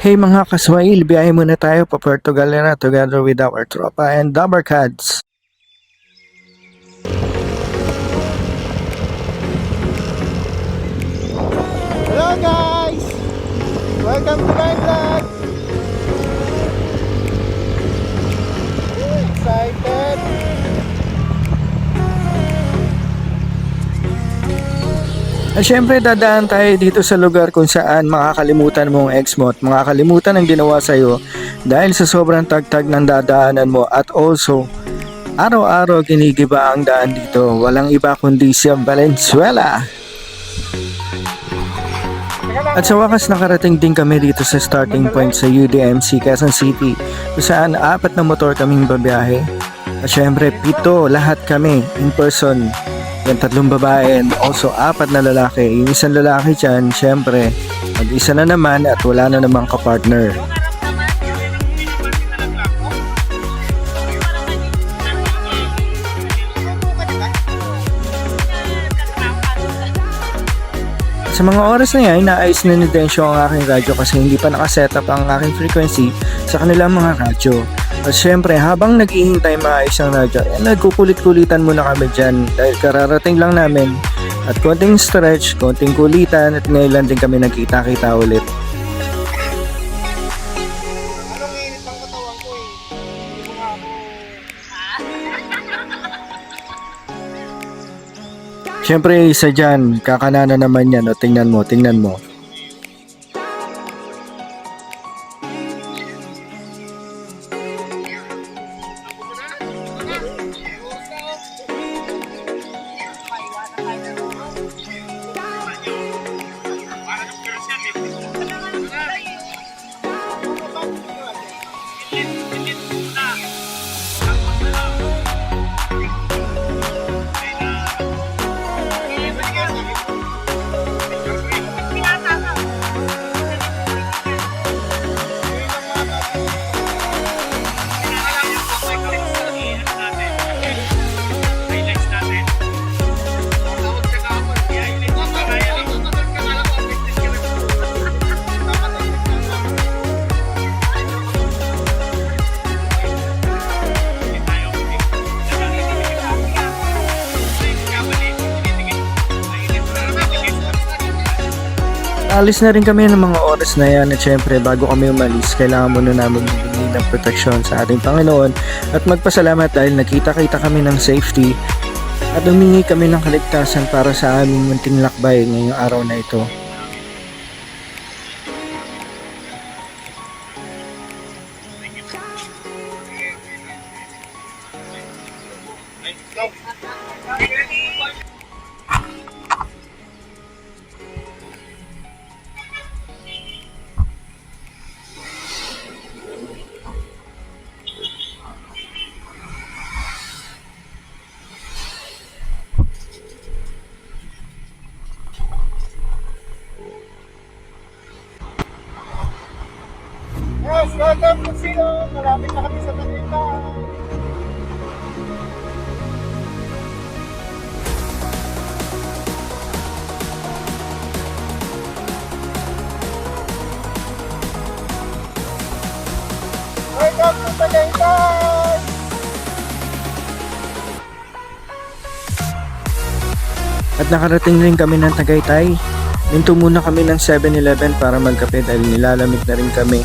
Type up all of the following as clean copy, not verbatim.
Hey mga kaswail, biyahe muna tayo pa Puerto Galera together with our tropa and Dabarkads. Hello guys! Welcome to my vlog! Excited! At syempre dadaan tayo dito sa lugar kung saan makakalimutan mo ang ex mo at makakalimutan ang ginawa sa'yo dahil sa sobrang tagtag ng dadaanan mo at also araw-araw ginigiba ang daan dito. Walang iba kundi si Valenzuela. At sa wakas nakarating din kami dito sa starting point sa UDMC Quezon City kung saan 4 na motor kaming babiyahe. At syempre 7 lahat kami in person. Yung 3 babae and also 4 na lalaki. Yung isang lalaki dyan, syempre, mag-isa na naman at wala na namang kapartner. Sa mga oras na yan, inaayos na ni Densyo ang aking radyo kasi hindi pa nakasetup ang aking frequency sa kanilang mga radyo. At syempre, habang naghihintay maayos ang radyo, nagkukulit-kulitan muna kami dyan dahil kararating lang namin. At konting stretch, konting kulitan at ngayon lang din kami nagkita-kita ulit. Anong init ng katawan ko eh? Hindi mo nga ako... Syempre, isa dyan, kakanana naman yan. O, tingnan mo, tingnan mo. Alis na rin kami ng mga oras na yan at syempre bago kami umalis kailangan muna namin humingi ng proteksyon sa ating Panginoon at magpasalamat dahil nakita-kita kami ng safety at humingi kami ng kaligtasan para sa aming munting lakbay ngayong araw na ito. Yes, welcome to Sino! Malapit na kami sa Manila! Welcome to Tagaytay! At nakarating rin kami ng Tagaytay. Minto muna kami ng 7-Eleven para magkape dahil nilalamig na rin kami.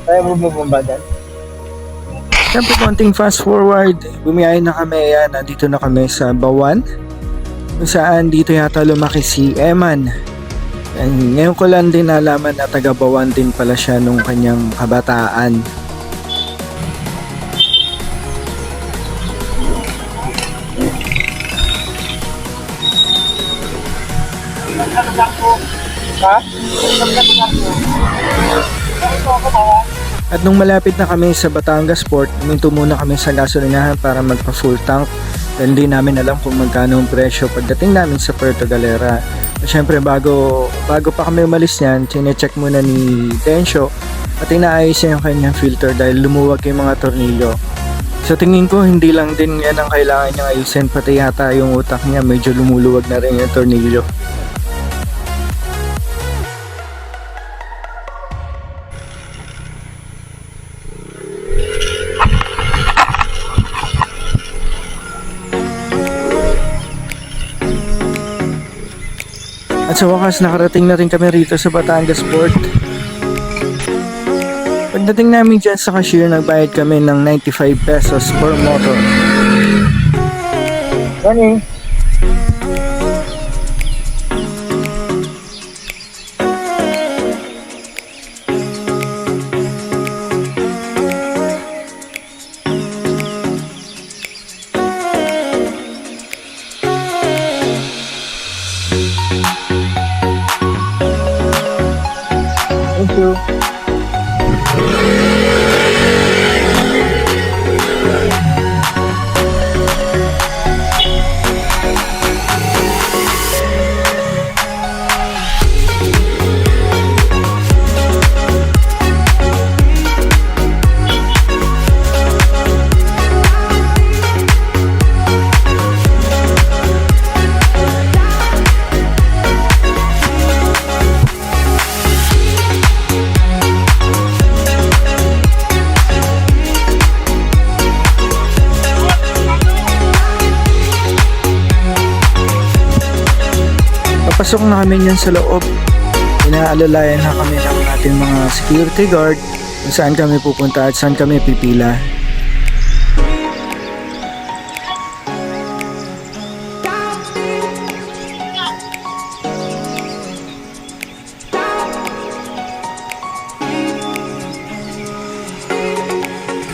Kaya mo bumaba dyan? Siyempre konting fast forward, bumiyahe na kami, ayan, nandito na kami sa Bawan. Kung saan dito yata lumaki si Eman. Ngayon ko lang din nalaman na taga Bawan din pala siya nung kanyang kabataan. Ha? Ito ako ba? At nung malapit na kami sa Batangas Port, huminto muna kami sa gasolinahan para magpa full tank. Dahil hindi namin alam kung magkano ang presyo pagdating namin sa Puerto Galera. At syempre bago pa kami umalis niyan, chinecheck muna ni Densyo at inaayos niya yung kanyang filter dahil lumuwag yung mga tornilyo. Sa tingin ko hindi lang din yan ang kailangan niyang ayusin, pati yata yung utak niya medyo lumuluwag na rin yung tornilyo. At sa wakas, nakarating na rin kami rito sa Batangas Port. Pagdating namin dyan sa cashier, nagbayad kami ng 95 pesos per motor. Running. Thank you. Pasok na kami niyan sa loob. Inaalalayan na kami ng ating mga security guard kung saan kami pupunta at saan kami pipila.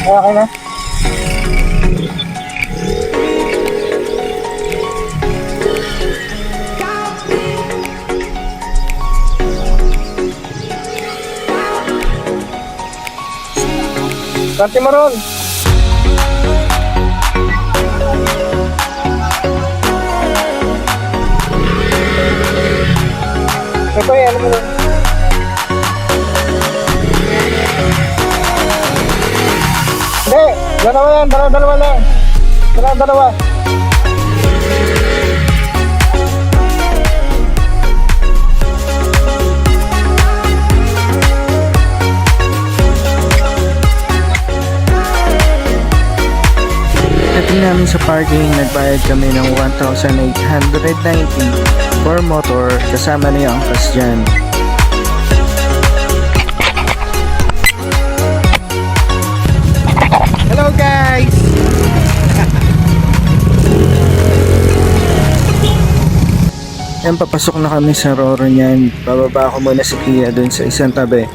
Okay na? Kante mo ron. Ito yan, ano mo ron? Hindi, dalawa yan, dalawa lang. Dalawa. Pagdating namin sa parking, nagbayad kami ng 1,890 for motor, kasama na yung angkas dyan. Hello guys! Yan, papasok na kami sa Roro niyan. Bababa ako muna si Kia dun sa isang tabi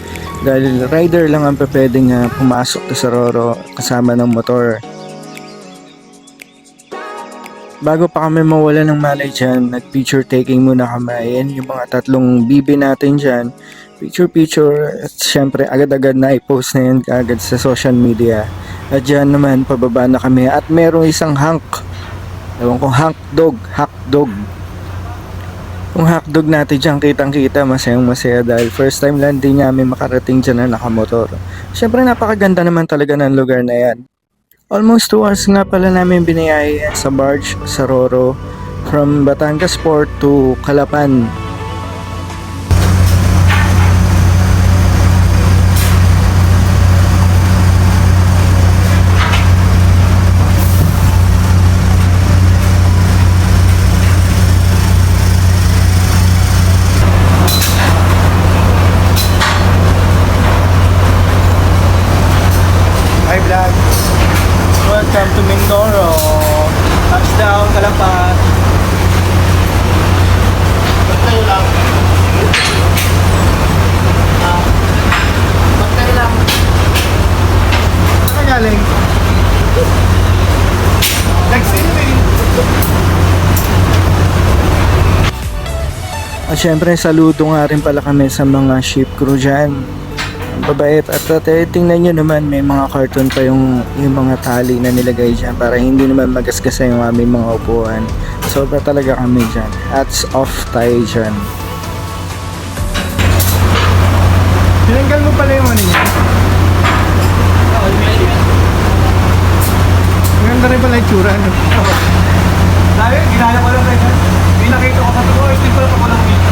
dahil rider lang ang pwedeng pumasok sa Roro kasama ng motor. Bago pa kami mawala ng malay dyan, nag-picture taking muna kami. Ayan yung mga tatlong bibi natin dyan. Picture, at syempre agad-agad na i-post na yan agad sa social media. At dyan naman, pababa na kami. At merong isang hunk. Ewan kong hotdog. Yung hotdog natin dyan, kitang-kita, masayang-masaya dahil first time lang din namin makarating dyan na nakamotor. Syempre napakaganda naman talaga ng lugar na yan. Almost 2 hours nga pala namin binayahe sa barge sa Roro from Batangas Port to Calapan. Hi vlog! Welcome to Mindoro. Touchdown, Calapan. Pagkayo lang. Pagkayo lang. Saan galing? Nagsilbing. At syempre, saludo nga rin pala kami sa mga ship crew dyan. Mabait. At tingnan nyo naman, may mga carton pa yung mga tali na nilagay dyan para hindi naman magasgasa yung aming mga upuan. Sobra talaga kami dyan. Hats off tayo dyan. Tinanggal mo pala yung ano niya. Maganda rin pala yung tsura. Ano? Sabi, ginala ko lang rin. May nakita ko sa tuko, hindi ko lang ako lang dito.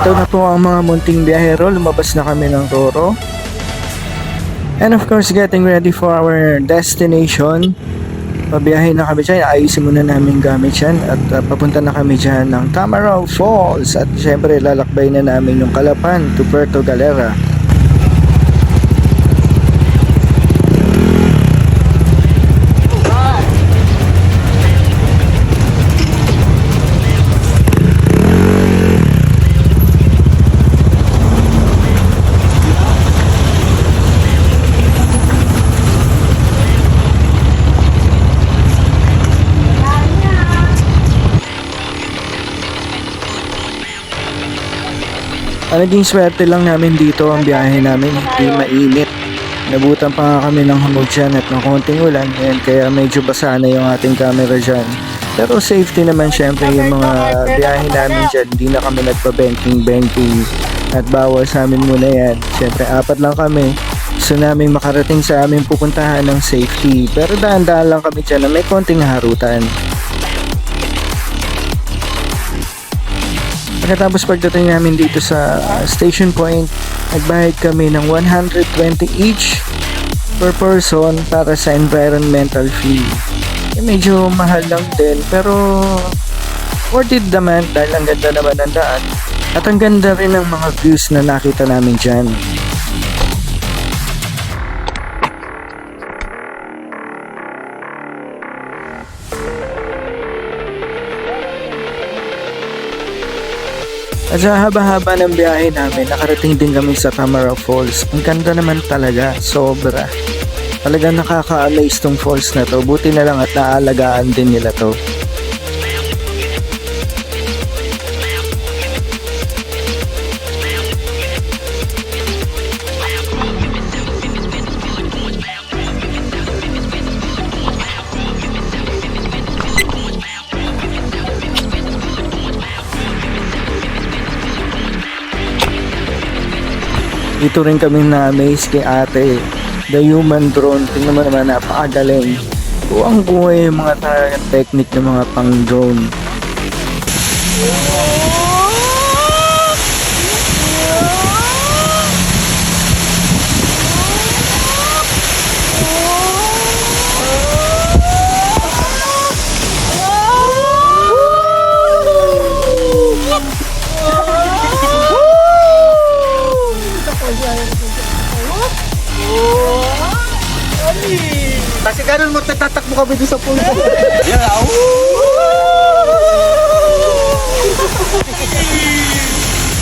Ito na po ang mga munting biyahero. Lumabas na kami ng Roro. And of course, getting ready for our destination. Pabiyahe na kami dyan. Ayusin muna namin gamit dyan. At papunta na kami dyan ng Tamaraw Falls. At syempre, lalakbay na namin yung Calapan to Puerto Galera. Naging swerte lang namin dito ang biyahe namin, hindi mainit. Nabutan pa nga kami ng hamog dyan at ng konting ulan, and kaya medyo basa na yung ating camera dyan. Pero safety naman syempre yung mga biyahe namin dyan, hindi na kami nagpa-banking at bawal sa amin muna yan. Syempre 4 lang kami, gusto namin makarating sa aming pupuntahan ng safety. Pero daan-daan lang kami dyan na may konting harutan. Pagkatapos pagdating namin dito sa station point, nagbayad kami ng 120 each per person para sa environmental fee. Medyo mahal lang din pero worth it naman dahil ang ganda naman ng daan at ang ganda rin ng mga views na nakita namin dyan. At sa haba-haba ng biyahe namin, nakarating din kami sa Tamaraw Falls. Ang ganda naman talaga, sobra. Talagang nakaka-amaze tong falls na to. Buti na lang at naalagaan din nila to. Dito rin kami na-amaze kay ate. The human drone. Tingnan mo naman, napakagaling. Buwang buhay yung mga technique ng mga pang drone. Kasi ganun mo tatakbo kami doon sa pool. Yeah,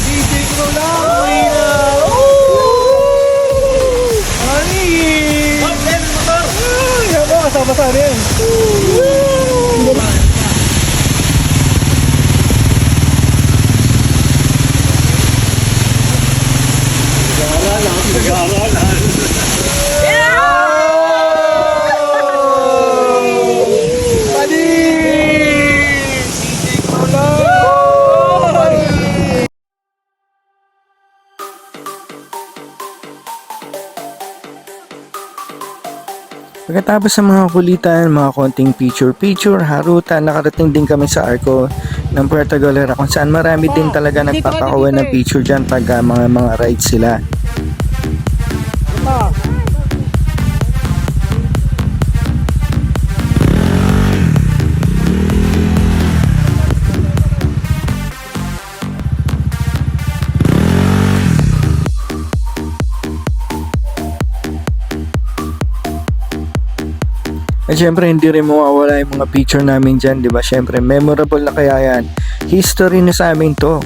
DJ ko lang. Ani! motor! Yan mo, kasama-sama rin. Pagkatapos ng mga kulitan, mga konting picture, harutan, nakarating din kami sa Arco ng Puerto Galera kung saan marami din talaga nagpapakuha ng picture dyan pag mga rides sila. syempre hindi rin mawawala yung mga picture namin dyan, di ba? Syempre memorable na kaya yan. History na sa amin to.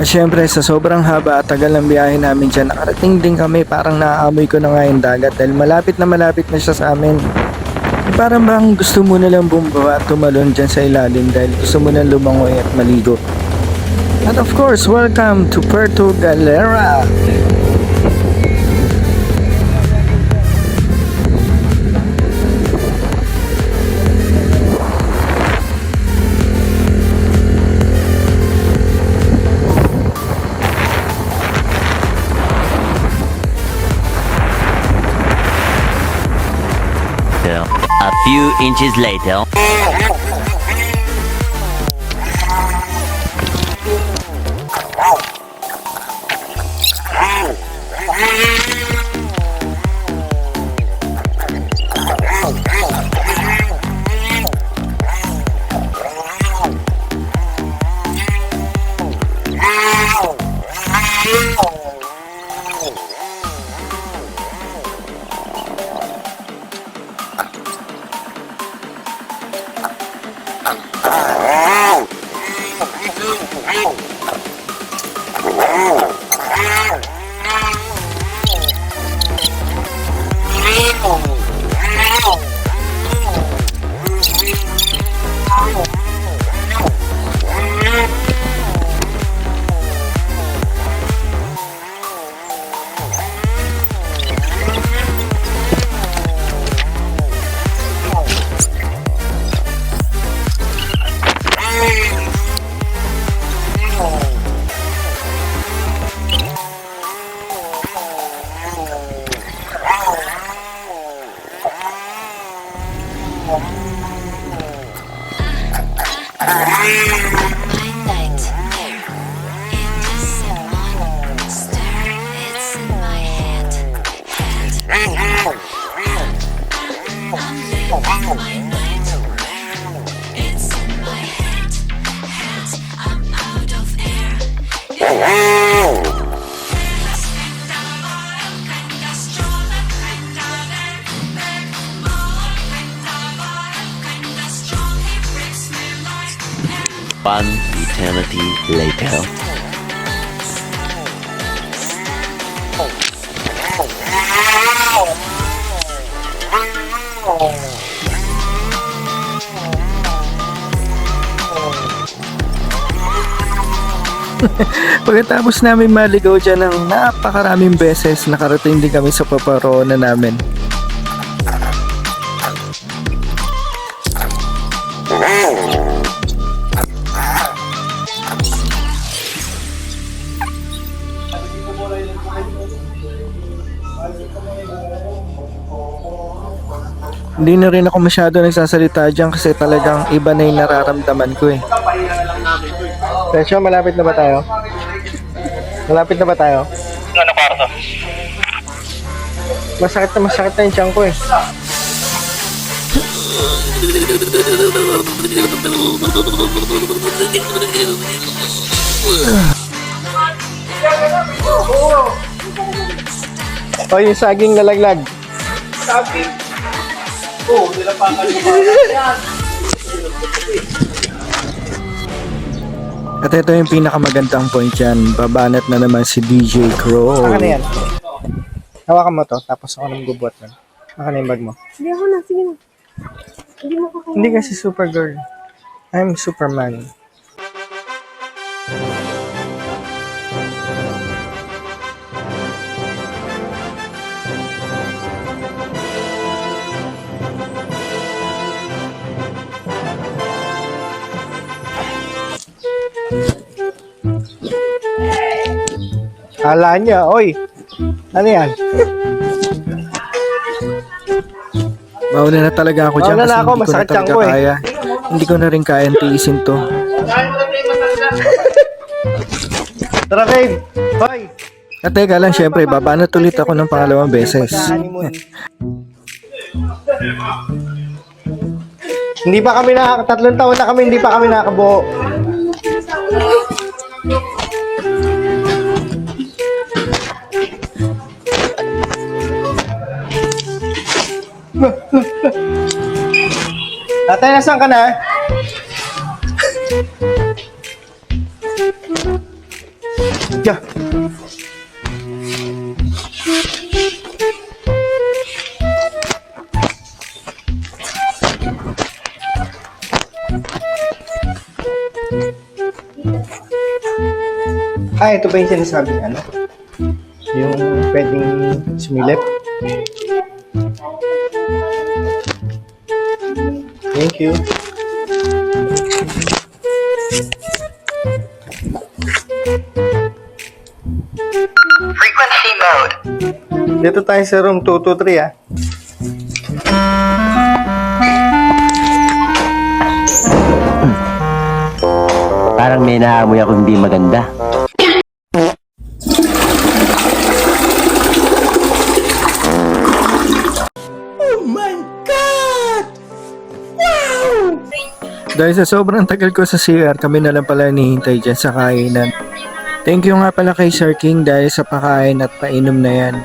At syempre sa sobrang haba at tagal ng biyahe namin dyan, nakarating din kami, parang naaamoy ko na nga yung dagat dahil malapit na siya sa amin. Parang bang gusto mo na lang bumaba at tumalon dyan sa ilalim dahil gusto mo na lumangoy at maligo. At of course, welcome to Puerto Galera! A few inches later. One eternity later. Pagkatapos namin maligaw dyan ng napakaraming beses, nakarating din kami sa paparoonan namin. Hindi na rin ako masyado nagsasalita dyan kasi talagang iba na yung nararamdaman ko eh. Presyo, malapit na ba tayo? Malapit na ba tayo? Ano kwarto? Masakit na yung tiyan ko eh. O yung saging nalaglag. Saging. Oo, nilapakan yung yan. At ito yung pinakamagandang point yan. Babanat na naman si DJ Crow. Saka na yan. Hawakan mo to, tapos ako nang gubuhat nun. Saka na yung bag mo. Hindi ako na, sige na. Hindi mo kakain. Hindi kasi Supergirl. I'm Superman. Kala niya, oy. Ano yan? Mauna na talaga ako dyan Mauna kasi na ako, hindi ko na masakit tiyan talaga ko eh. kaya. Hindi ko na rin kayang tiisin to. Tara, babe. Hoy. At teka lang, syempre, babanat ulit ako ng pangalawang beses. Honeymoon. Hindi pa kami tatlong taon na kami, hindi pa kami nakabuo. Tatay, nasaan ka na? Yeah. Ito ba yung sinasabi ano? Yung pwedeng sumilip? Thank you. Frequency mode. Dito tayo sa room 223 ah. Parang may naamoy ako hindi maganda. Dahil sa sobrang tagal ko sa CR, kami na lang pala nihintay dyan sa kainan. Thank you nga pala kay Sir King dahil sa pakain at painom na yan.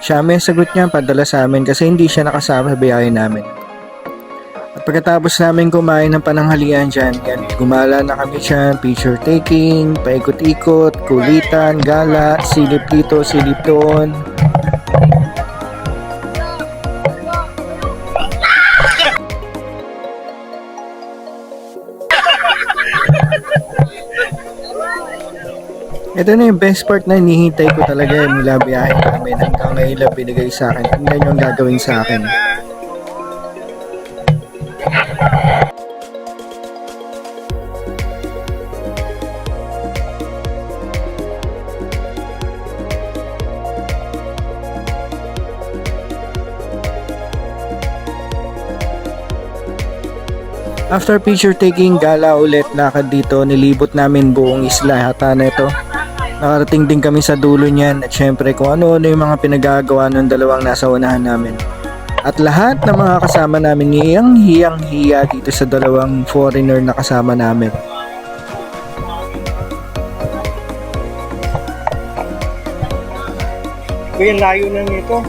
Siya may sagot niya padala sa amin kasi hindi siya nakasama sa biyahe namin. At pagkatapos namin kumain ng pananghalian dyan, yan, gumala na kami dyan, picture taking, paikot-ikot, kulitan, gala, silip dito, silip doon. Ito na yung best part na hinihintay ko talaga mula biyahe namin hanggang ngayon lang binigay sa akin. Tingnan yung gagawin sa akin. After picture taking, gala ulit, lakad dito, nilibot namin buong isla hata na ito. Nakarating din kami sa dulo niyan at syempre kung ano-ano yung mga pinagagawa ng dalawang nasa unahan namin. At lahat ng mga kasama namin hiyang-hiya dito sa dalawang foreigner na kasama namin. Kuya, layo na nito.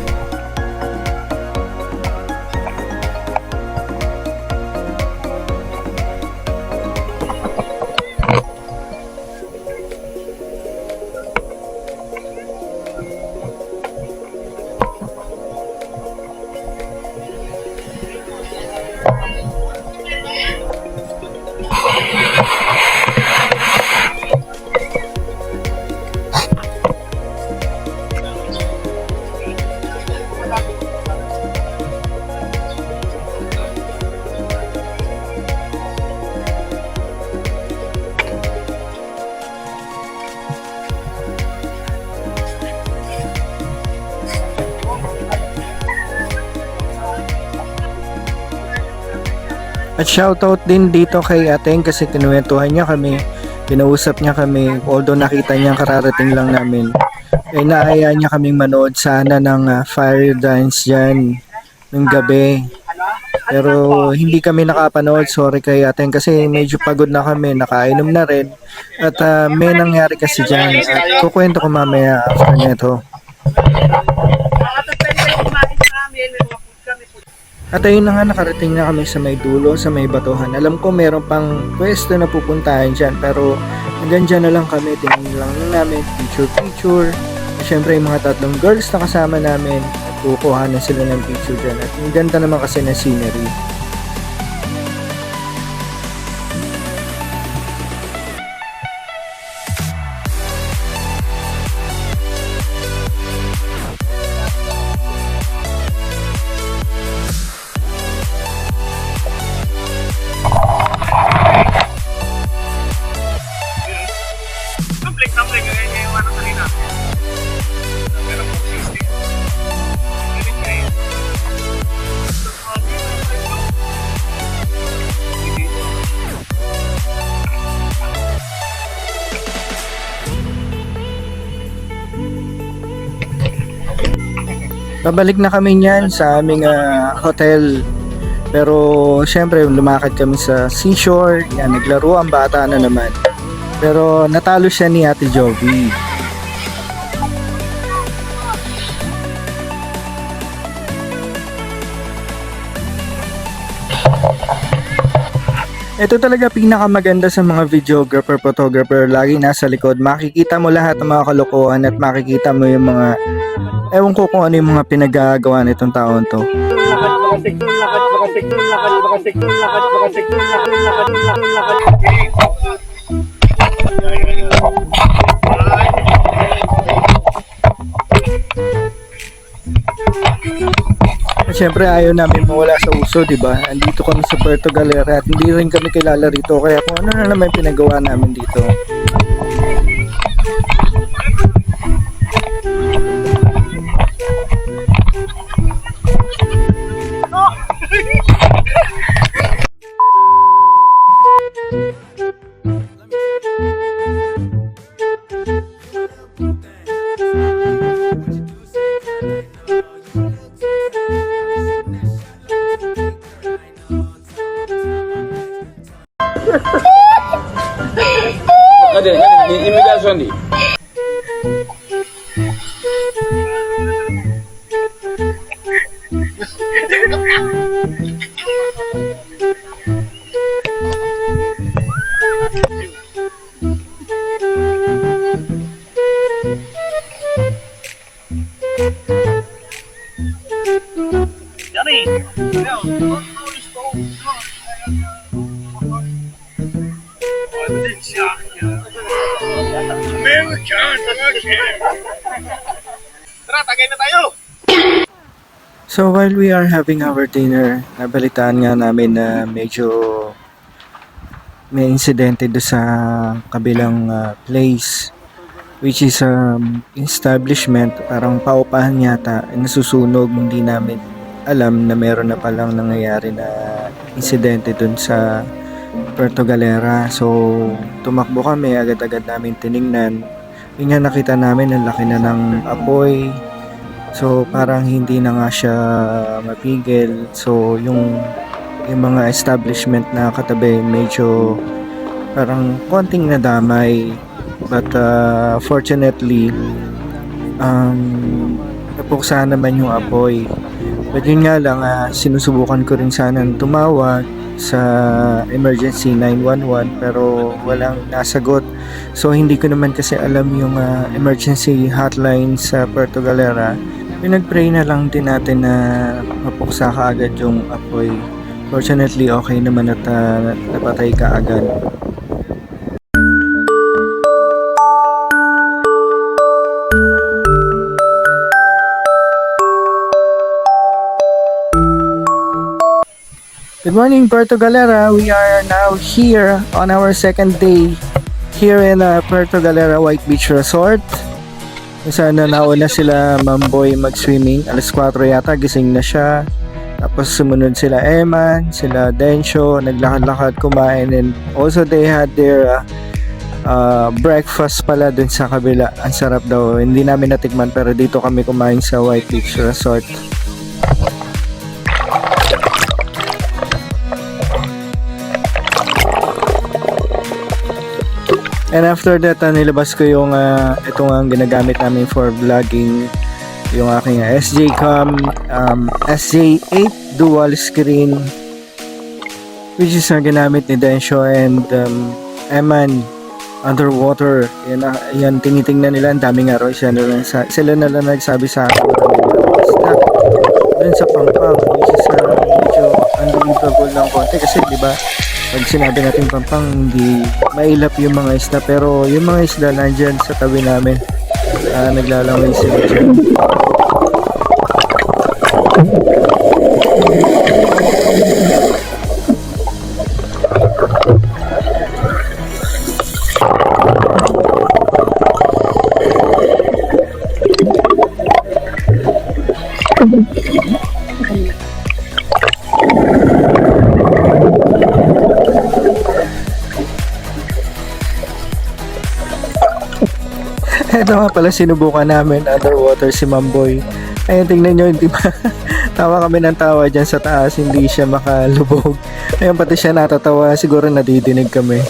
At shoutout din dito kay Ateng kasi kinuwentuhan niya kami, kinausap niya kami, although nakita niya kararating lang namin. Naaya niya kaming manood sana ng fire dance dyan ng gabi. Pero hindi kami nakapanood, sorry kay Ateng kasi medyo pagod na kami, nakainom na rin. At may nangyari kasi dyan at kukwento ko mamaya after neto. At ayun na nga, nakarating na kami sa may dulo, sa may batuhan. Alam ko meron pang pwesto na pupuntahan dyan, pero hanggang dyan na lang kami, tingin lang namin, picture. At syempre yung mga tatlong girls na kasama namin, kukuha na sila ng picture dyan. At ang ganda naman kasi ng scenery. Pabalik na kami niyan sa aming hotel. Pero syempre lumakad kami sa seashore, yan, naglaro ang bata na naman. Pero natalo siya ni Ate Jovi. Ito talaga pinakamaganda sa mga videographer, photographer, lagi nasa likod. Makikita mo lahat ng mga kalokohan at makikita mo yung mga, ewan ko kung ano yung mga pinagagawa nitong taon to. At syempre ayaw namin mawala sa uso, di ba? Andito kami sa Puerto Galera at hindi rin kami kilala rito, kaya kung ano na naman pinagawa namin dito. So while we are having our dinner, nabalitaan nga namin na medyo may insidente do sa kabilang place, which is establishment, parang paupahan yata, nasusunog. Hindi namin alam na meron na palang nangyayari na insidente dun sa Puerto Galera. So tumakbo kami, agad-agad namin tiningnan. Yun nga, nakita namin ang laki na ng apoy. So parang hindi na nga siya mapigil. So yung mga establishment na katabi medyo parang konting nadamay. But fortunately napuksa naman yung apoy. But yun nga lang, sinusubukan ko rin sana tumawag sa emergency 911 pero walang nasagot. So hindi ko naman kasi alam yung emergency hotline sa Puerto Galera. Pinag-pray na lang din natin na mapuksa ka agad yung apoy. Fortunately, okay naman at napatay ka agad. Good morning, Puerto Galera. We are now here on our second day here in Puerto Galera White Beach Resort. Sana nauna sila Mamboy mag-swimming. Alas 4 yata, gising na siya. Tapos sumunod sila Eman, sila Densyo, naglakad-lakad kumain. And also they had their breakfast pala dun sa kabila. Ang sarap daw. Hindi namin natikman pero dito kami kumain sa White Beach Resort. And after that, nilabas ko yung itong ang ginagamit namin for vlogging, yung aking SJ-Cam SJ8 dual screen, which is ginamit ni Densyo and Eman underwater. Yan tinitingnan nila, ang daming araw. Sila na lang nagsabi sa akin dun sa Pampang, which is medyo unbelievable lang konti kasi diba pag sinabi natin Pampang, hindi mailap yung mga isda, pero yung mga isda nandyan sa tabi namin, naglalaway sila dyan. Ito nga pala, sinubukan namin underwater si Mamboy. Ayun, tingnan nyo, hindi ba? Tawa kami ng tawa dyan sa taas, hindi siya makalubog. Ayun, pati siya natatawa, siguro nadidinig kami.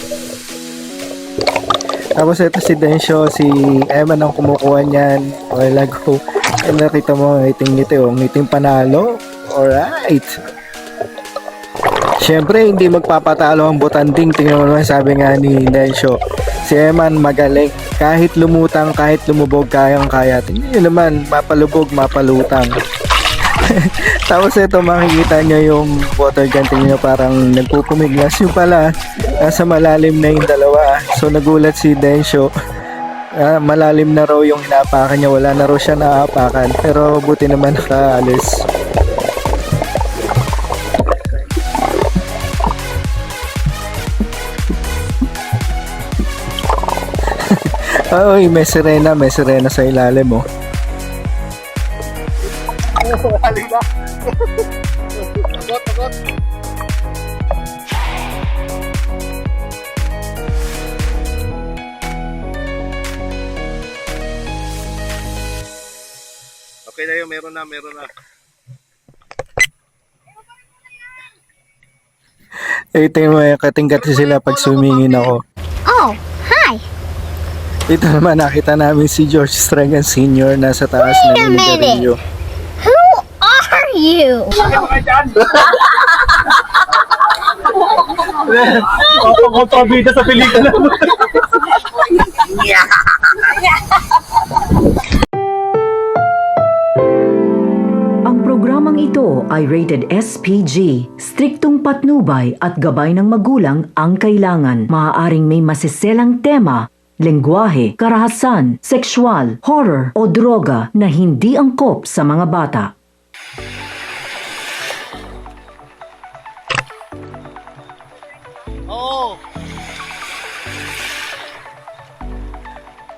Tapos ito si Densyo, si Eman ang kumukuha niyan. While ago, ay nakita mo, ngiting-ngiti, ngiting panalo. Alright. Siyempre, hindi magpapatalo ang butanding. Tingnan mo naman, sabi nga ni Densyo. Si Eman magaling. Kahit lumutang, kahit lumubog, kayang-kaya. Tingnan nyo naman, mapalubog, mapalutang. Tapos ito, makikita nyo yung water gun. Tingnan nyo, parang nagpupumiglas. Yung pala, nasa malalim na yung dalawa. So, nagulat si Densyo. Malalim na raw yung inaapakan niya. Wala na raw siya naaapakan. Pero buti naman nakaalis. Ay, may sirena sa ilalim oh. Halika. Tagot. Okay na yun, meron na. Eh, tingnan mo, kating-kati sila pag sumingin ako. Oh, hi! Dito naman nakita namin si George Stragan Sr. nasa taas Wait ng a minute. Nigarillo. Who are you? Pabida sa pelikula. Ang programang ito ay rated SPG. Striktong patnubay at gabay ng magulang ang kailangan. Maaaring may masiselang tema, lengguwahe, karahasan, sexual, horror o droga na hindi angkop sa mga bata.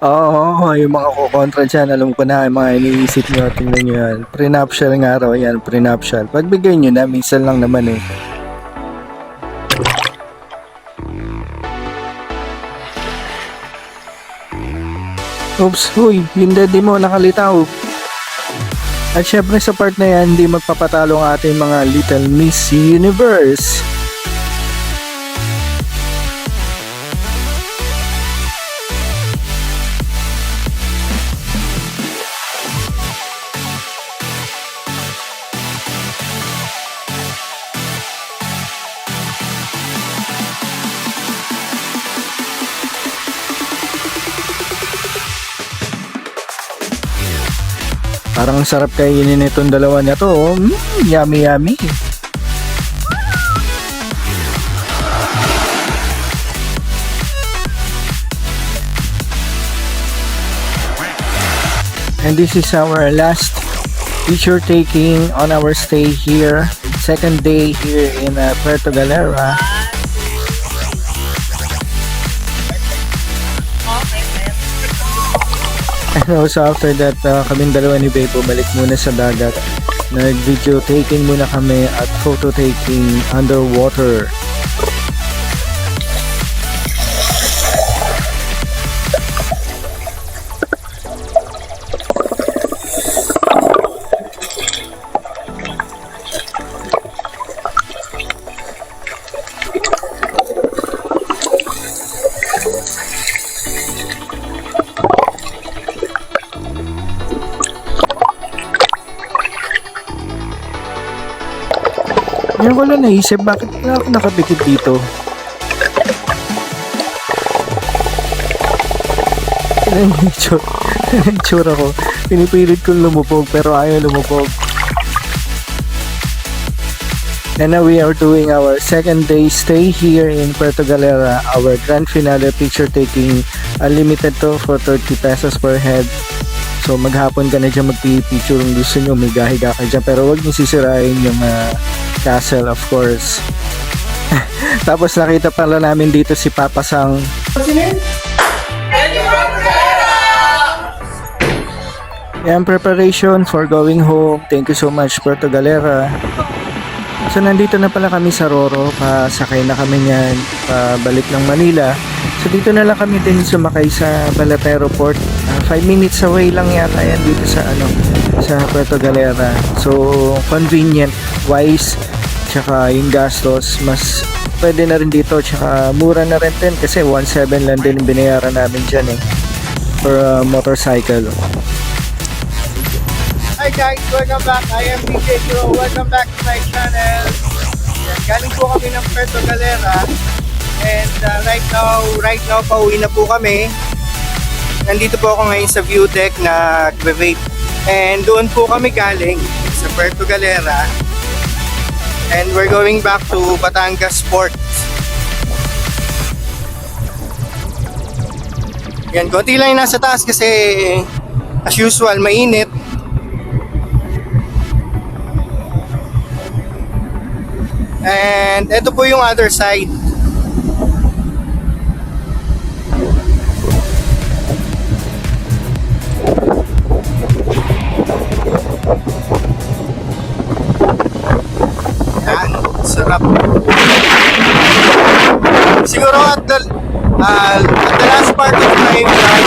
Oo, yung mga kukontra dyan, alam ko na, yung mga iniisip nyo, tingnan nyo yan. Prenuptial nga raw yan, prenuptial. Pagbigay nyo na, minsan lang naman eh. Oops, huy, yung daddy mo nakalitaw. At syempre sa part na yan, hindi magpapatalo ang ating mga Little Miss Universe. Parang sarap kainin itong dalawa na to. Oh. Yummy yummy. And this is our last picture taking on our stay here. Second day here in Puerto Galera. And also after that, kaming dalawa ni Bebo balik muna sa dagat. Nag-video taking muna kami at photo taking underwater. Ngayon ko lang naisip, bakit wala ako nakapikit dito? Ano yung itsura ko? Pinipilit kong lumupog pero ayaw lumupog. And now we are doing our second day stay here in Puerto Galera. Our grand finale picture taking, unlimited to for 30 pesos per head. So maghapon ka na dyan magpipicture kung gusto nyo, may gahiga ka dyan. Pero huwag nyo sisirain yung castle, of course. Tapos nakita pala namin dito si Papa Sang. Yan, preparation for going home. Thank you so much, Puerto Galera. So nandito na pala kami sa Roro, pasakay na kami niyan, pabalik ng Manila. So dito na lang kami din sumakay sa Balatero Port. 5 minutes away lang yata yan dito sa Puerto Galera. So convenient wise, tsaka yung gastos mas pwede na rin dito, tsaka mura na rin din kasi 1.7 lang din binayaran namin dyan for a motorcycle. Hi guys, welcome back. I am DJ Pro. Welcome back to my channel. Yan, galing po kami ng Puerto Galera. And right now, pauwi na po kami. Nandito po ako ngayon sa view deck na vape. And doon po kami galing sa Puerto Galera. And we're going back to Batangas Port. Yan, konti lang yung nasa taas kasi as usual, mainit. And ito po yung other side. Yan, sarap. Siguro at the last part of my vlog,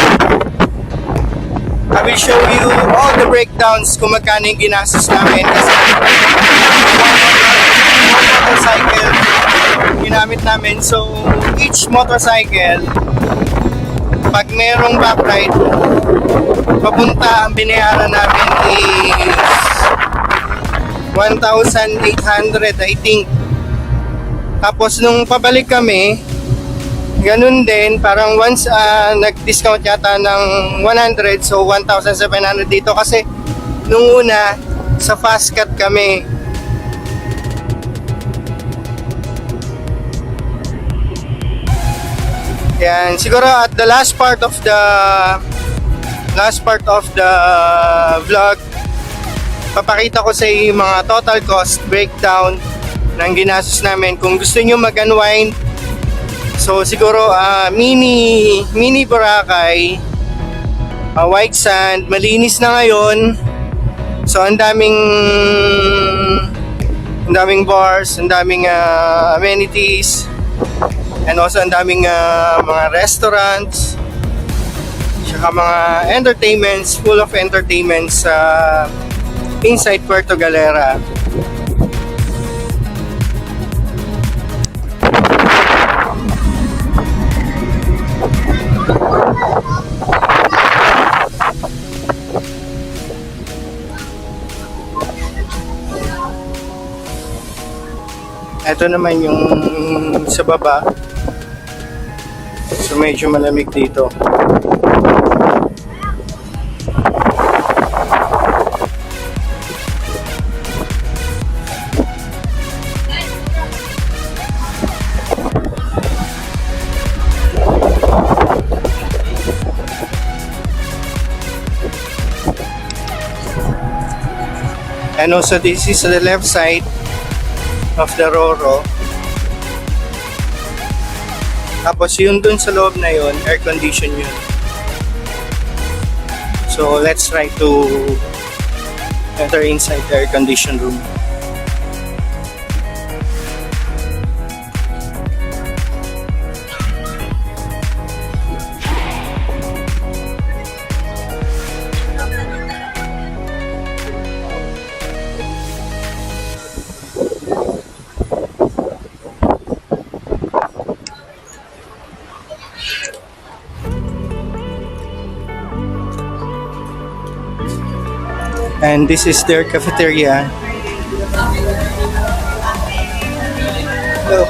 I will show you all the breakdowns kung magkano yung ginastos namin kasi motorcycle ginamit namin. So each motorcycle, pag merong back ride papunta, ang binayaran namin is 1,800 I think. Tapos nung pabalik kami, ganun din, parang once nag-discount yata ng 100, so 1,700 dito kasi nung una sa fast cut kami. Yan, siguro at the last part of the vlog, papakita ko sa iyo yung mga total cost breakdown ng ginastos namin. Kung gusto niyo mag-unwind, so siguro mini Boracay, white sand, malinis na ngayon. So ang daming bars, ang daming amenities, and also ang daming mga restaurants, saka mga entertainments, full of entertainments inside Puerto Galera. Ito naman yung sa baba. So medyo malamig dito. And also this is the left side of the Roro. Tapos yun dun sa loob na yun, air condition yun. So let's try to enter inside the air condition room. And this is their cafeteria. Hello.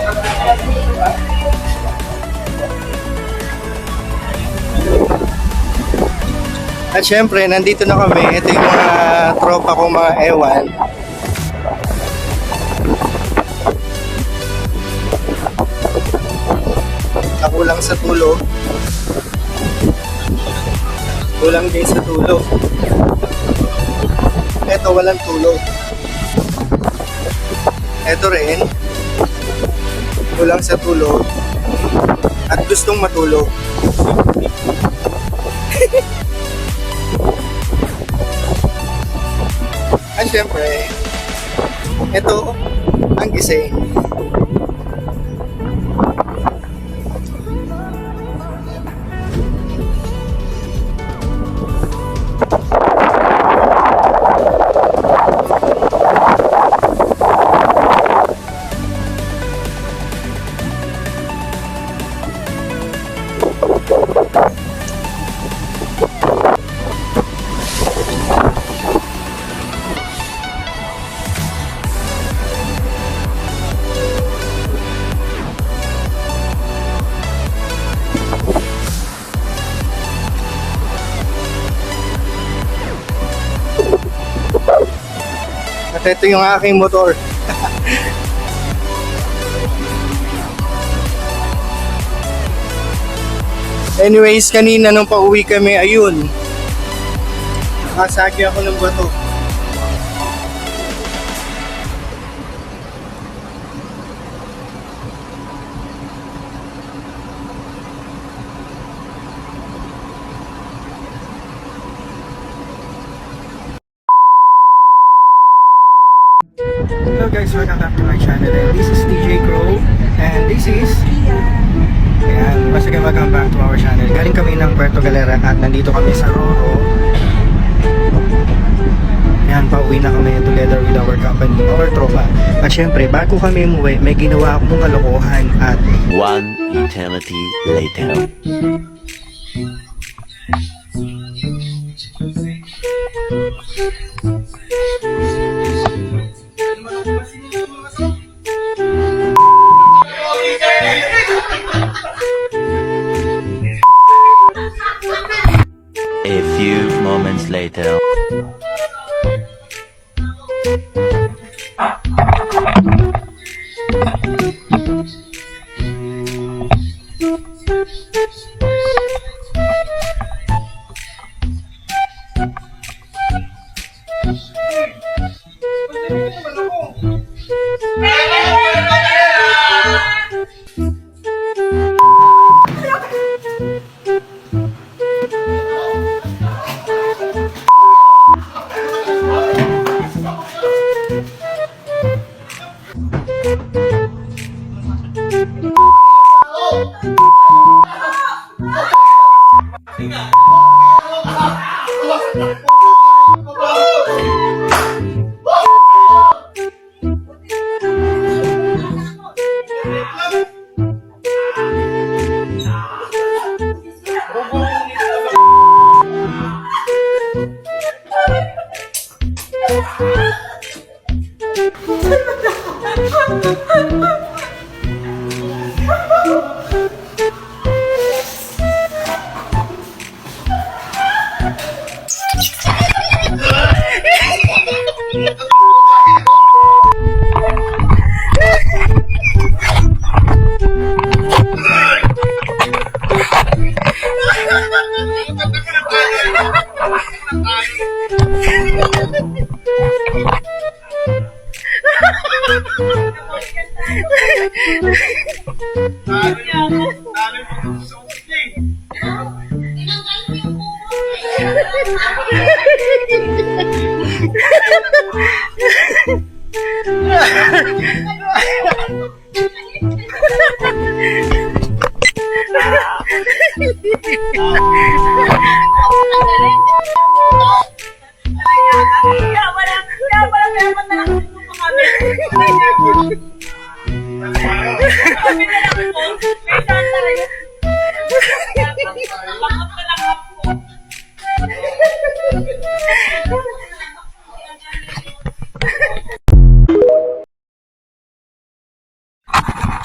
At syempre, nandito na kami. Ito yung mga tropa kong mga ewan. Nakulang sa tulog. Kulang din sa tulog. Ito walang tulog. Ito rin kulang sa tulog at gustong matulog. At syempre, ito ang gising. ito yung aking motor. Anyways, kanina nung pauwi kami, ayun, nakasagi ako ng bato. Hello guys, welcome back to my channel and this is DJ Crow and this is ayan, basta kayo welcome back to our channel. Galing kami ng Puerto Galera at nandito kami sa Roro. Ayan, pauwi na kami together with our company, our tropa. At syempre, bago kami umuwi, may ginawa akong kalokohan at One eternity later. A few moments later.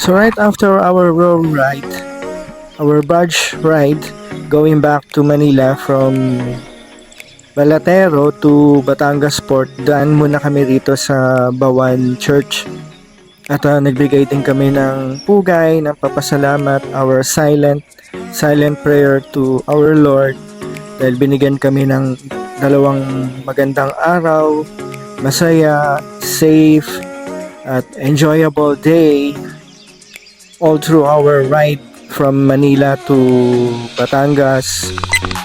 So right after our road ride, our barge ride, going back to Manila from Balatero to Batangas Port, daan muna kami dito sa Bawan Church. At nagbigay din kami ng pugay, ng papasalamat, our silent prayer to our Lord. Dahil binigyan kami ng dalawang magandang araw, masaya, safe, at enjoyable day all through our ride from Manila to Batangas,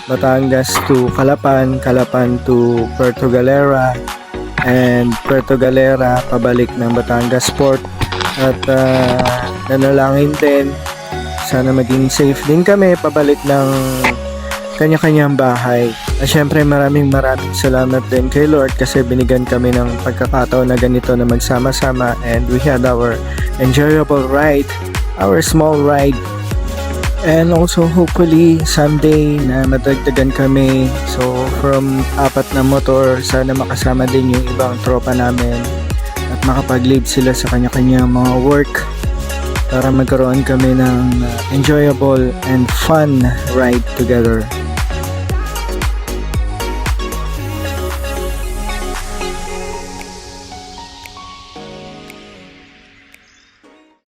Batangas to Calapan, Calapan to Puerto Galera, and Puerto Galera pabalik ng Batangas Port. At nanalangin din, sana maging safe din kami pabalik ng kanya-kanyang bahay. At syempre maraming salamat din kay Lord kasi binigyan kami ng pagkakataon na ganito na magsama-sama, and we had our enjoyable ride, our small ride, and also hopefully someday na madagdagan kami. So from 4 na motor, sana makasama din yung ibang tropa namin at makapag-lead sila sa kanya-kanyang mga work para magkaroon kami ng enjoyable and fun ride together.